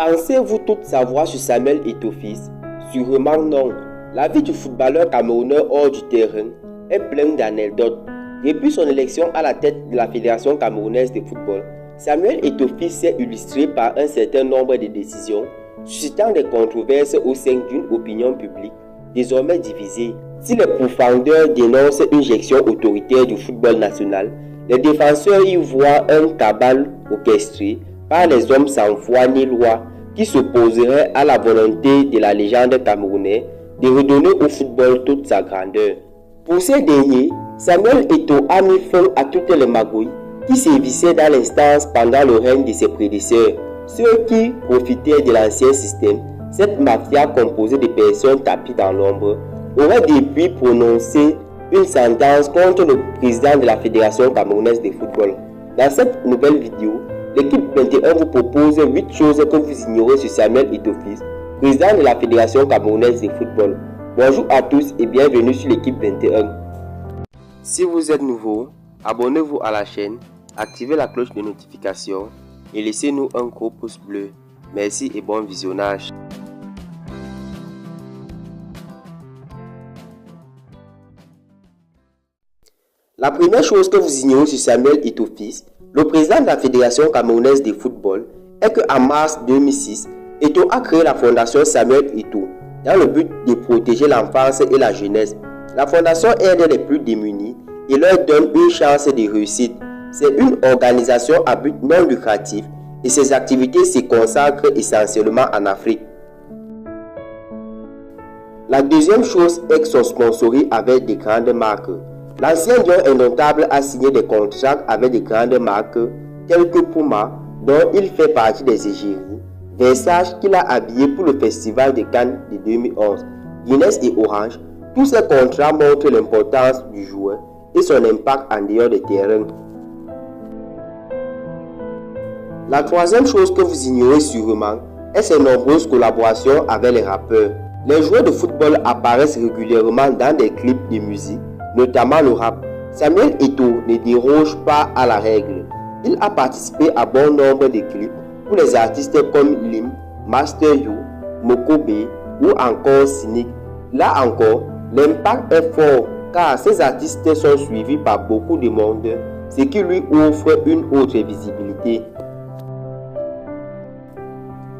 Pensez-vous tout savoir sur Samuel Eto'o-Fils? Sûrement non. La vie du footballeur camerounais hors du terrain est pleine d'anecdotes. Depuis son élection à la tête de la Fédération camerounaise de football, Samuel Eto'o-Fils s'est illustré par un certain nombre de décisions, suscitant des controverses au sein d'une opinion publique désormais divisée. Si les profondeurs dénoncent une gestion autoritaire du football national, les défenseurs y voient un cabale orchestré par les hommes sans foi ni loi qui s'opposeraient à la volonté de la légende camerounaise de redonner au football toute sa grandeur. Pour ces derniers, Samuel Eto'o a mis fin à toutes les magouilles qui sévissaient dans l'instance pendant le règne de ses prédécesseurs. Ceux qui profitaient de l'ancien système, cette mafia composée de personnes tapies dans l'ombre, auraient depuis prononcé une sentence contre le président de la Fédération camerounaise de football. Dans cette nouvelle vidéo, l'équipe 21 vous propose 8 choses que vous ignorez sur Samuel Eto'o-Fils, président de la Fédération camerounaise de football. Bonjour à tous et bienvenue sur l'équipe 21. Si vous êtes nouveau, abonnez-vous à la chaîne, activez la cloche de notification et laissez-nous un gros pouce bleu. Merci et bon visionnage. La première chose que vous ignorez sur Samuel Eto'o-Fils, le président de la Fédération camerounaise de football, est qu'en mars 2006, Eto'o a créé la fondation Samuel Eto'o dans le but de protéger l'enfance et la jeunesse. La fondation aide les plus démunis et leur donne une chance de réussite. C'est une organisation à but non lucratif et ses activités se consacrent essentiellement en Afrique. La deuxième chose est que son sponsoring avec de grandes marques. L'ancien lion indomptable a signé des contrats avec de grandes marques telles que Puma, dont il fait partie des égéries, Versace qu'il a habillé pour le Festival de Cannes de 2011, Guinness et Orange. Tous ces contrats montrent l'importance du joueur et son impact en dehors des terrains. La troisième chose que vous ignorez sûrement est ses nombreuses collaborations avec les rappeurs. Les joueurs de football apparaissent régulièrement dans des clips de musique, notamment le rap. Samuel Eto'o ne déroge pas à la règle. Il a participé à bon nombre de clips pour les artistes comme Lim, Master You, Mokobe ou encore Cynic. Là encore, l'impact est fort car ces artistes sont suivis par beaucoup de monde, ce qui lui offre une autre visibilité.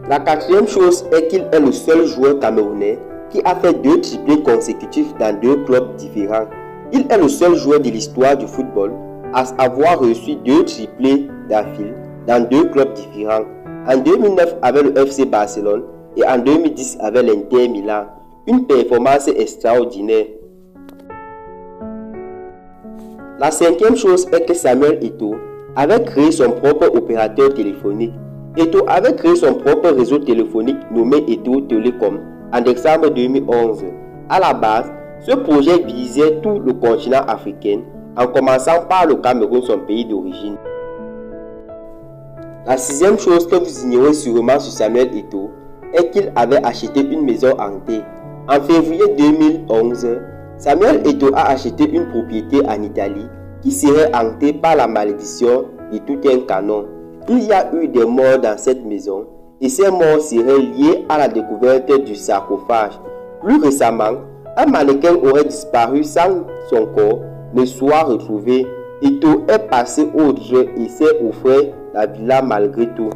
La quatrième chose est qu'il est le seul joueur camerounais qui a fait 2 triplés consécutifs dans 2 clubs différents. Il est le seul joueur de l'histoire du football à avoir reçu 2 triplés d'affilée dans 2 clubs différents. En 2009 avec le FC Barcelone et en 2010 avec l'Inter Milan. Une performance extraordinaire. La cinquième chose est que Samuel Eto'o avait créé son propre opérateur téléphonique. Eto'o avait créé son propre réseau téléphonique nommé Eto'o Telecom en décembre 2011. À la base, ce projet visait tout le continent africain en commençant par le Cameroun, son pays d'origine. La sixième chose que vous ignorez sûrement sur Samuel Eto'o est qu'il avait acheté une maison hantée. En février 2011, Samuel Eto'o a acheté une propriété en Italie qui serait hantée par la malédiction de tout un canon. Il y a eu des morts dans cette maison et ces morts seraient liées à la découverte du sarcophage. Plus récemment, un mannequin aurait disparu sans son corps ne soit retrouvé. Eto'o est passé outre et s'est offert la villa malgré tout.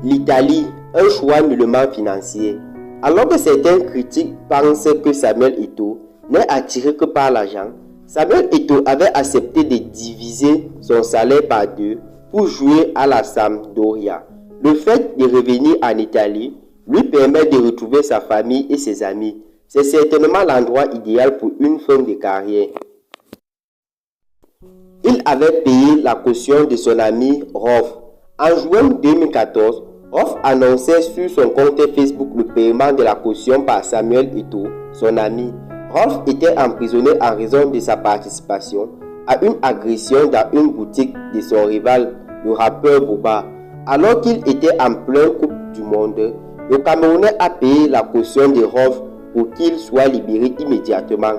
L'Italie, un choix nullement financier. Alors que certains critiques pensent que Samuel Eto'o n'est attiré que par l'argent, Samuel Eto'o avait accepté de diviser son salaire par 2 pour jouer à la Sampdoria. Le fait de revenir en Italie lui permet de retrouver sa famille et ses amis. C'est certainement l'endroit idéal pour une fin de carrière. Il avait payé la caution de son ami Rolf. En juin 2014, Rolf annonçait sur son compte Facebook le paiement de la caution par Samuel Eto'o, son ami. Rolf était emprisonné en raison de sa participation à une agression dans une boutique de son rival, le rappeur Booba. Alors qu'il était en pleine Coupe du Monde, le Camerounais a payé la caution de Rolf pour qu'il soit libéré immédiatement.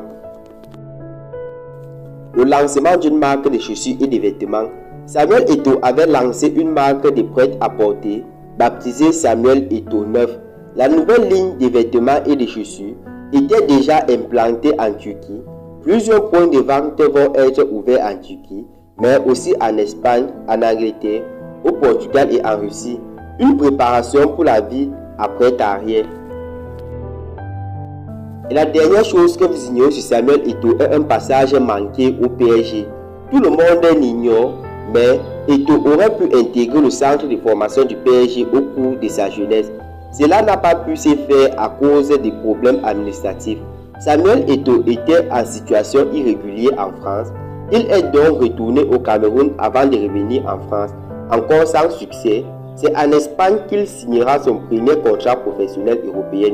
Le lancement d'une marque de chaussures et de vêtements. Samuel Eto'o avait lancé une marque de prêt-à-porter baptisé Samuel Eto'o 9. La nouvelle ligne de vêtements et de chaussures était déjà implantée en Turquie. Plusieurs points de vente vont être ouverts en Turquie, mais aussi en Espagne, en Angleterre, au Portugal et en Russie. Une préparation pour la vie après carrière. Et la dernière chose que vous ignorez sur Samuel Eto'o est un passage manqué au PSG. Tout le monde l'ignore, mais Eto'o aurait pu intégrer le centre de formation du PSG au cours de sa jeunesse. Cela n'a pas pu se faire à cause des problèmes administratifs. Samuel Eto'o était en situation irrégulière en France. Il est donc retourné au Cameroun avant de revenir en France. Encore sans succès, c'est en Espagne qu'il signera son premier contrat professionnel européen.